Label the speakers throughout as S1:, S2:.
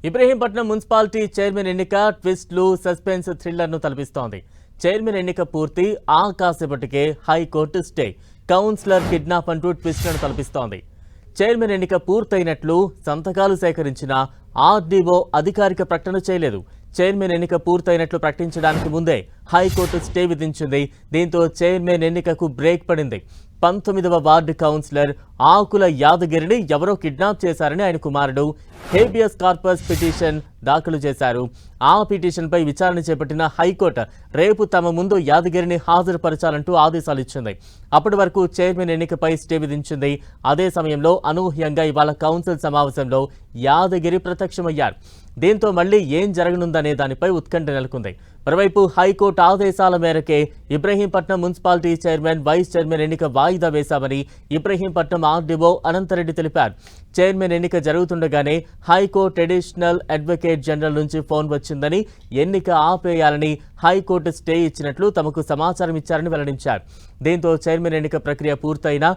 S1: Ibrahimpatnam municipality chairman ఎన్నిక ట్విస్ట్లు, suspense, థ్రిల్లర్ను తలపిస్తోంది. Chairman ఎన్నిక పూర్తి, ఆ కాసేపటికే హైకోర్టు స్టే. కౌన్సిలర్ కిడ్నాప్ అంటూ ట్విస్ట్లను తలపిస్తోంది. చైర్మన్ ఎన్నిక పూర్తయినట్లు సంతకాలు సేకరించిన ఆర్డీఓ అధికారిక ప్రకటన చేయలేదు. చైర్మన్ ఎన్నిక పూర్తయినట్లు ప్రకటించడానికి ముందే హైకోర్టు స్టే విధించింది. దీంతో చైర్మన్ ఎన్నికకు బ్రేక్ పడింది. 19వ వార్డు కౌన్సిలర్ ఆకుల యాదగిరిని ఎవరో కిడ్నాప్ చేశారని ఆయన కుమారుడు హేబియస్ కార్పస్ పిటిషన్ దాఖలు చేశారు. ఆ పిటిషన్పై విచారణ చేపట్టిన హైకోర్టు రేపు తమ ముందు యాదగిరిని హాజరుపరచాలంటూ ఆదేశాలు ఇచ్చింది. అప్పటి వరకు చైర్మన్ ఎన్నికపై స్టే విధించింది. అదే సమయంలో అనూహ్యంగా ఇవాళ కౌన్సిల్ సమావేశంలో యాదగిరి ప్రత్యక్షమయ్యారు. దీంతో మళ్లీ ఏం జరగనుందనే దానిపై ఉత్కంఠ నెలకొంది. మరోవైపు హైకోర్టు ఆదేశాల మేరకే Ibrahimpatnam municipality chairman, vice chairman ఎన్నిక వాయిదా వేశామని ఇబ్రహీంపట్నం ఆర్డీఓ అనంతరెడ్డి తెలిపారు. చైర్మన్ ఎన్నిక జరుగుతుండగానే హైకోర్టు అడిషనల్ అడ్వకేట్ జనరల్ నుంచి ఫోన్ వచ్చిందని, ఎన్నిక ఆపేయాలని హైకోర్టు స్టే ఇచ్చినట్లు తమకు సమాచారం ఇచ్చారని వెల్లడించారు. దీంతో చైర్మన్ ఎన్నిక ప్రక్రియ పూర్తయినా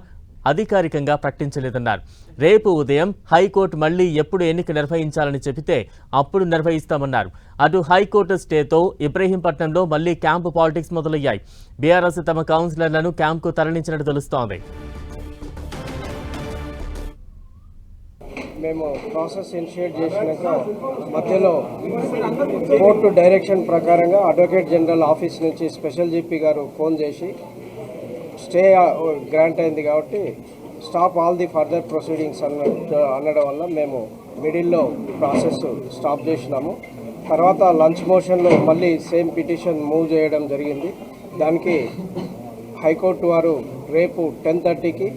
S1: అధికారికంగా ప్రకటించలేదన్నారు. రేపు ఉదయం హైకోర్టు మళ్లీ ఎప్పుడు ఎన్నిక నిర్వహించాలని చెబితే అప్పుడు నిర్వహిస్తామన్నారు. అటు హైకోర్టు స్టేతో ఇబ్రహీంపట్నంలో మళ్లీ క్యాంపు పాలిటిక్స్ మొదలయ్యాయి. బీఆర్ఎస్ తమ కౌన్సిలర్లను క్యాంపుకు తరలించినట్టు తెలుస్తోంది.
S2: మేము ప్రాసెస్ ఇనిషియేట్ చేసినాక మధ్యలో కోర్టు డైరెక్షన్ ప్రకారంగా అడ్వకేట్ జనరల్ ఆఫీస్ నుంచి స్పెషల్ జీపీ గారు ఫోన్ చేసి స్టే గ్రాంట్ అయింది కాబట్టి stop all the further proceedings అనడం వల్ల మేము మిడిల్లో ప్రాసెస్ స్టాప్ చేసినాము. తర్వాత లంచ్ మోషన్లో మళ్ళీ సేమ్ పిటిషన్ మూవ్ చేయడం జరిగింది. దానికి హైకోర్టు వారు రేపు 10:30కి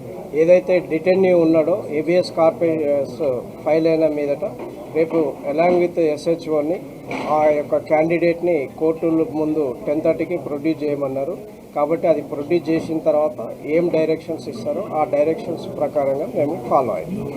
S2: ఏదైతే డిటెన్యూ ఉన్నాడో ఏబిఎస్ కార్పస్ ఫైల్ అయిన మీదట రేపు అలాంగ్ విత్ ఎస్హెచ్ఓని ఆ యొక్క క్యాండిడేట్ని కోర్టుల ముందు 10:30కి ప్రొడ్యూస్ చేయమన్నారు. కాబట్టి అది ప్రొడ్యూస్ చేసిన తర్వాత ఏం డైరెక్షన్స్ ఇస్తారో ఆ డైరెక్షన్స్ ప్రకారంగా మేము ఫాలో అయ్యాం.